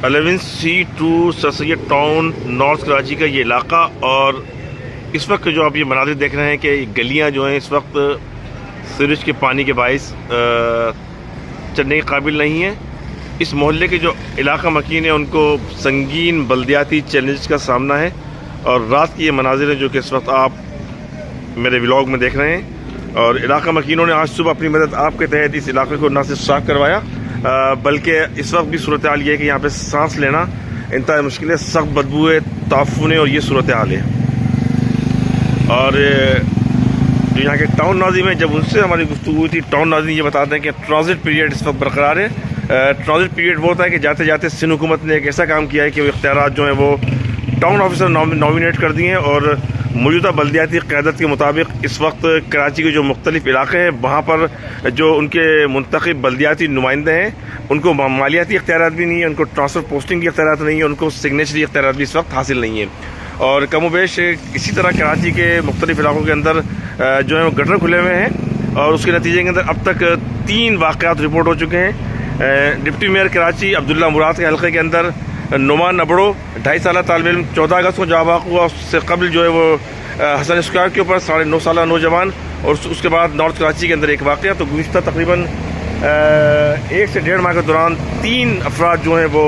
11C2 sir Syed town north Karachi का ये इलाका। और इस वक्त जो आप ये मनाज़िर देख रहे हैं कि गलियां जो हैं इस वक्त सीवरेज के पानी के बाइस चलने के काबिल नहीं हैं। इस मोहल्ले के जो इलाका मकीन है उनको संगीन बल्दियाती चैलेंज का सामना है। और रात की ये मनाज़िर हैं जो कि इस वक्त आप मेरे व्लॉग में देख रहे हैं। और इलाका मकीनों ने आज सुबह अपनी मदद आपके तहत इस इलाके को न सिर्फ साफ़ करवाया बल्कि इस वक्त भी सूरत हाल ये है कि यहाँ पे सांस लेना इंतहा मुश्किल है, सख्त बदबू है, ताफून है और ये सूरत हाल है। और जो यहाँ के टाउन नाज़िम है, जब उनसे हमारी गुफ्तगू हुई थी, टाउन नाज़िम ये बताते हैं कि ट्रांजिट पीरियड इस वक्त बरकरार है। ट्रांजिट पीरियड वो होता है कि जाते जाते सिंध हुकूमत ने एक ऐसा काम किया है कि वो इख्तियारात जो हैं वो टाउन ऑफिसर नॉमिनेट कर दिए हैं। और मौजूदा बल्दियाती क़यादत के मुताबिक इस वक्त कराची के जो मुख्तलिफ इलाके हैं वहाँ पर जो उनके मुंतखब बल्दियाती नुमाइंदे हैं उनको मालियाती इख्तियारात भी नहीं है, उनको ट्रांसफ़र पोस्टिंग की इख्तियारात नहीं है, उनको सिग्नेचरी इख्तियारात भी इस वक्त हासिल नहीं है। और कमोबेश इसी तरह कराची के मुख्तलिफ इलाकों के अंदर जो है वो गटर खुले हुए हैं और उसके नतीजे के अंदर अब तक 3 वाक़यात रिपोर्ट हो चुके हैं। डिप्टी मेयर कराची अब्दुल्ला मुराद के हल्के के अंदर नुमान अबड़ो 2.5 साल तालिब इल्म 14 अगस्त को जाबाक हुआ। उससे कबल जो है वो हसन स्क्वायर के ऊपर 9.5 साल नौजवान और उसके बाद नॉर्थ कराची के अंदर एक वाक़या। तो गुज़िश्ता तकरीबन 1 से 1.5 माह के दौरान 3 अफराद जो हैं वो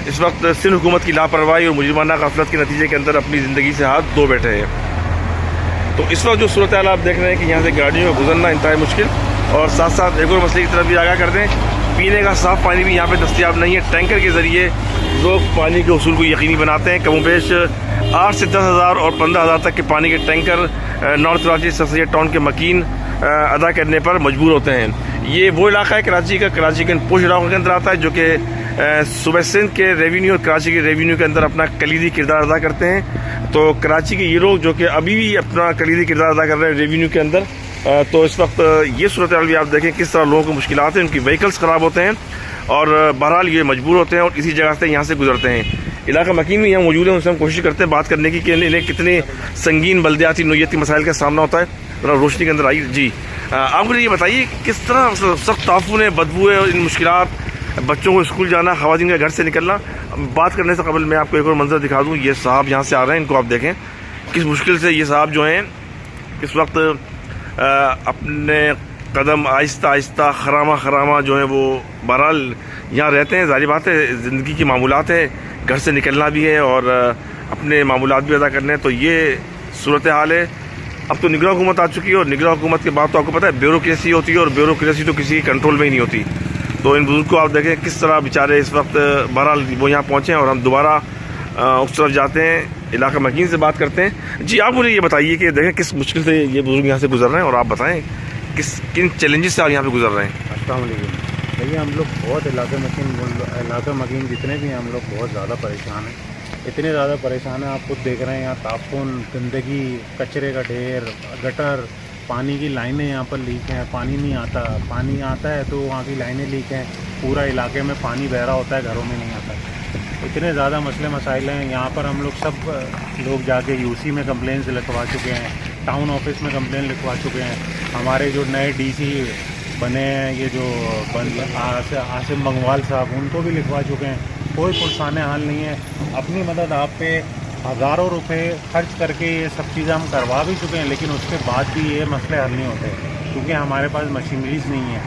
इस वक्त सिंध हुकूमत की लापरवाही और मुजरिमाना गफलत के नतीजे के अंदर अपनी ज़िंदगी से हाथ धो बैठे हैं। तो इस वक्त जो सूरत हाल आप देख रहे हैं कि यहाँ से गाड़ियों में गुजरना इंतहाई मुश्किल। और साथ साथ एक और मसले की तरफ भी आगाह कर दें, पीने का साफ़ पानी भी यहाँ पे दस्तियाब नहीं है। टैंकर के ज़रिए लोग पानी के उसूल को यकीनी बनाते हैं। कमोबेश 8 से 10,000 और 15,000 तक के पानी के tanker north Karachi sir Syed town के मकीन अदा करने पर मजबूर होते हैं। ये वो इलाका है कराची के पोश इलाकों के अंदर आता है जो कि सूबे सिंध के रेवेन्यू और कराची के रेवेन्यू के अंदर अपना कलीदी किरदार अदा करते हैं। तो कराची के ये लोग जो कि अभी भी अपना कलीदी किरदार अदा कर रहे हैं रेवेन्यू के अंदर, तो इस वक्त ये सूरत हाल भी आप देखें किस तरह लोगों को मुश्किलात हैं, उनकी व्हीकल्स ख़राब होते हैं और बहरहाल ये मजबूर होते हैं और इसी जगह से यहाँ से गुजरते हैं। इलाका मकीन भी यहाँ मौजूद है, उनसे हम कोशिश करते हैं बात करने की कि इन्हें कितने संगीन बल्दियाती नोयत के मसाइल का सामना होता है। रोशनी के अंदर आई जी, आप मुझे ये बताइए किस तरह सख्त ताफून है, बदबू है और इन मुश्किलात, बच्चों को स्कूल जाना, ख़वातीन का घर से निकलना। बात करने से कबल मैं आपको एक और मंजर दिखा दूँ। ये साहब यहाँ से आ रहे हैं, इनको आप देखें किस मुश्किल से ये साहब जो हैं इस वक्त अपने कदम आहिस्ता आहिस्ता खरामा जो है वो बहरहाल यहाँ रहते हैं। ज़ाहिर बात है ज़िंदगी की मामूलात है, घर से निकलना भी है और अपने मामूलात भी अदा करने हैं। तो ये सूरत हाल है। अब तो निगरान हुकूमत आ चुकी है और निगरान हुकूमत के बाद तो आपको पता है ब्यूरोक्रेसी होती है और ब्यूरोक्रेसी तो किसी के कंट्रोल में ही नहीं होती। तो इन बुजुर्ग को आप देखें किस तरह बेचारे इस वक्त बहरहाल वो यहाँ पहुँचे हैं और हम दोबारा उस तरफ जाते हैं, इलाका मकीन से बात करते हैं। जी, आप मुझे ये बताइए कि देखें किस मुश्किल से ये बुजुर्ग यहाँ से गुजर रहे हैं और आप बताएं किन चैलेंजेस से आप यहाँ पे गुजर रहे हैं। अस्सलाम वालेकुम भैया, हम लोग बहुत इलाका मकीन जितने भी हैं हम लोग बहुत ज़्यादा परेशान हैं। इतने ज़्यादा परेशान हैं, आप खुद देख रहे हैं यहाँ ताफून, गंदगी, कचरे का ढेर, गटर, पानी की लाइनें यहाँ पर लीक हैं, पानी नहीं आता, पानी आता है तो वहाँ की लाइनें लीक हैं, पूरा इलाके में पानी बह रहा होता है, घरों में नहीं आता। इतने ज़्यादा मसले मसाइल हैं यहाँ पर। हम लोग सब लोग जाके यूसी में कंप्लेन लिखवा चुके हैं, टाउन ऑफिस में कंप्लेन लिखवा चुके हैं। हमारे जो नए डीसी बने हैं ये जो आसिम मंगवाल साहब, उनको भी लिखवा चुके हैं। कोई पुरसाने हाल नहीं है। अपनी मदद आप पे हज़ारों रुपए खर्च करके ये सब चीज़ें हम करवा भी चुके हैं, लेकिन उसके बाद भी ये मसले हल नहीं होते क्योंकि हमारे पास मशीनरीज नहीं है।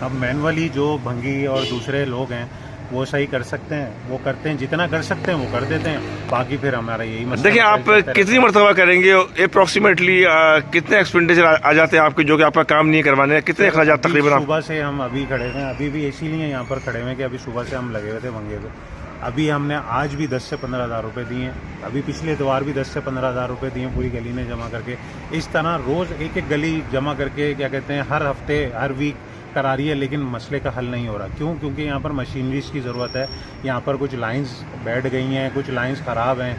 अब मैनुअली जो भंगी और दूसरे लोग हैं वो सही कर सकते हैं, वो करते हैं, जितना कर सकते हैं वो कर देते हैं, बाकी फिर हमारा यही मसला। देखिए आप कितनी मरतबा करेंगे, अप्रोक्सीमेटली कितने एक्सपेंडिचर आ जाते हैं आपके जो कि आपका काम नहीं करवाने, कितने अखराजात तकरीबन? सुबह से हम अभी खड़े हुए हैं, अभी भी इसीलिए यहाँ पर खड़े हुए हैं कि अभी सुबह से हम लगे हुए थे भंगे पे। अभी हमने आज भी 10 से 15,000 रुपये दिए, अभी पिछले इतवार भी 10 से 15,000 रुपये दिए पूरी गली ने जमा करके। इस तरह रोज़ एक एक गली जमा करके क्या कहते हैं हर हफ्ते हर वीक करा रही है, लेकिन मसले का हल नहीं हो रहा। क्यों? क्योंकि यहाँ पर मशीनरीज की ज़रूरत है। यहाँ पर कुछ लाइंस बैठ गई हैं, कुछ लाइंस ख़राब हैं,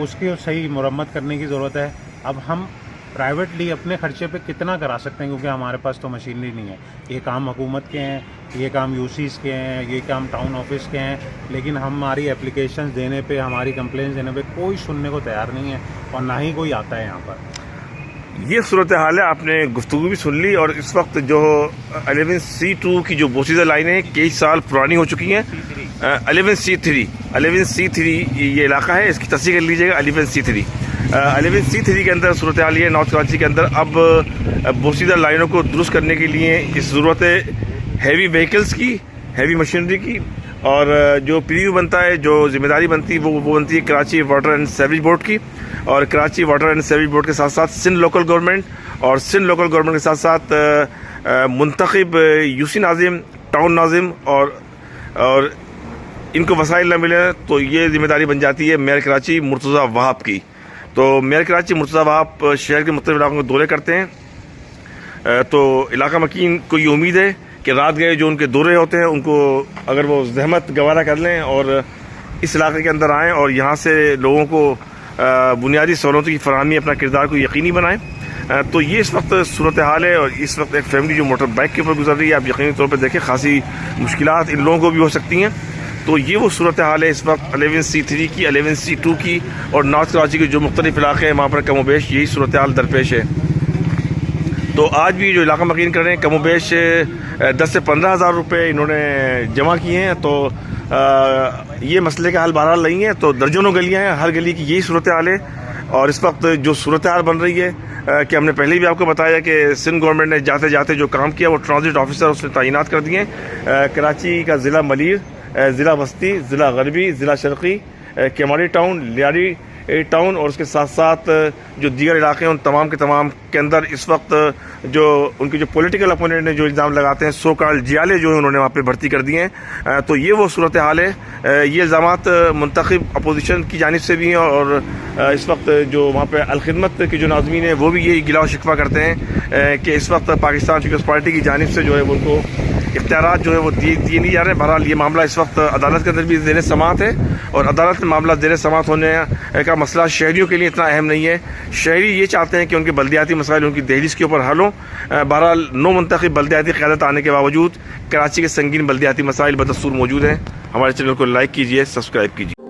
उसकी सही मुरम्मत करने की ज़रूरत है। अब हम प्राइवेटली अपने खर्चे पे कितना करा सकते हैं क्योंकि हमारे पास तो मशीनरी नहीं है। ये काम हुकूमत के हैं, ये काम यूसीज़ के हैं, ये काम टाउन ऑफिस के हैं, लेकिन हमारी एप्लीकेशंस देने पे, हमारी कंप्लेंट्स देने पे कोई सुनने को तैयार नहीं है और ना ही कोई आता है यहाँ पर। ये सूरत हाल है। आपने गुफ्तगू भी सुन ली और इस वक्त जो 11C2 की जो बोसीदा लाइनें कई साल पुरानी हो चुकी हैं, 11C3 ये इलाका है, इसकी तस्दीक कर लीजिएगा। 11C3 के अंदर सूरत हाल है नॉर्थ कराची के अंदर। अब बोसीदा लाइनों को दुरुस्त करने के लिए इस ज़रूरत है हैवी व्हीकल्स की, हैवी मशीनरी की, और जो प्रीव्यू बनता है, जो जिम्मेदारी बनती है वो बनती है Karachi water and sewerage board की। और Karachi water and sewerage board के साथ साथ सिंध लोकल गवर्नमेंट, और सिंध लोकल गवर्नमेंट के साथ साथ मुंतखब यूसी नाजिम, टाउन नाजिम, और इनको वसाइल न मिले तो ये जिम्मेदारी बन जाती है मेयर कराची मुर्तज़ा वहाब की। तो मेयर कराची मुर्तज़ा वहाब शहर के मुख्तलिफ इलाकों के दौरे करते हैं। तो इलाका मकीन को ये उम्मीद है कि रात गए जो उनके दौरे होते हैं उनको अगर वो जहमत गवारा कर लें और इस इलाके के अंदर आएँ और यहाँ से लोगों को बुनियादी सहूलतों की फरहमी अपना किरदार को यकीनी बनाएं। तो ये इस वक्त सूरत हाल है। और इस वक्त एक फैमिली जो मोटर बाइक के ऊपर गुजर रही है, आप यकीनी तौर पर देखें खासी मुश्किलात इन लोगों को भी हो सकती हैं। तो ये वो सूरत हाल है इस वक्त 11C3 की, 11C2 की, और नॉर्थ कराची के जो मुख्तलिफ इलाके हैं वहाँ पर कमोबेश यही सूरत हाल दरपेश है। तो आज भी जो इलाका मकीन कर रहे हैं कमोबेश 10 से 15 हज़ार रुपये इन्होंने जमा किए हैं। तो ये मसले का हल बहरहाल नहीं है। तो दर्जनों गलियाँ हैं, हर गली की यही सूरत हाल है। और इस वक्त जो सूरत हाल बन रही है कि हमने पहले भी आपको बताया कि सिंध गवर्नमेंट ने जाते जाते जो काम किया वो ट्रांजिट ऑफिसर उसने तैनात कर दिए। कराची का ज़िला मलीर, ज़िला बस्ती, ज़िला गरबी, ज़िला शर्क़ी, केमारी टाउन, लियारी टाउन, और उसके साथ साथ जो दीगर इलाके हैं उन तमाम के तमाम के अंदर इस वक्त जो उनके जो पॉलिटिकल अपोनेंट ने जो इल्ज़ाम लगाते हैं, सो कॉल्ड जियाले जो है उन्होंने वहाँ पे भर्ती कर दिए हैं। तो ये वो सूरत हाल है। ये इल्ज़ामात मुंतखब अपोजिशन की जानिब से भी हैं, और इस वक्त जो वहाँ पे अलखिदमत के जो नाज़मीन हैं वो भी यही गिला शिकवा करते हैं कि इस वक्त पाकिस्तान पीपल्स पार्टी की जानिब से जो है उनको इख्तियारात जो है वो दिए नहीं जा रहे हैं। बहरहाल ये मामला इस वक्त अदालत के अंदर भी ज़ेर समाअत है, और अदालत में मामला ज़ेर समाअत होने का मसला शहरियों के लिए इतना अहम नहीं है। शहरी ये चाहते हैं कि उनके बल्दियाती मसाइल उनकी दहलीज़ के ऊपर हल हों। बहरहाल नो मुंतखब बल्दियाती क़यादत आने के बावजूद कराची के संगीन बल्दियाती मसाइल बदस्तूर मौजूद हैं। हमारे चैनल को लाइक कीजिए, सब्सक्राइब कीजिए।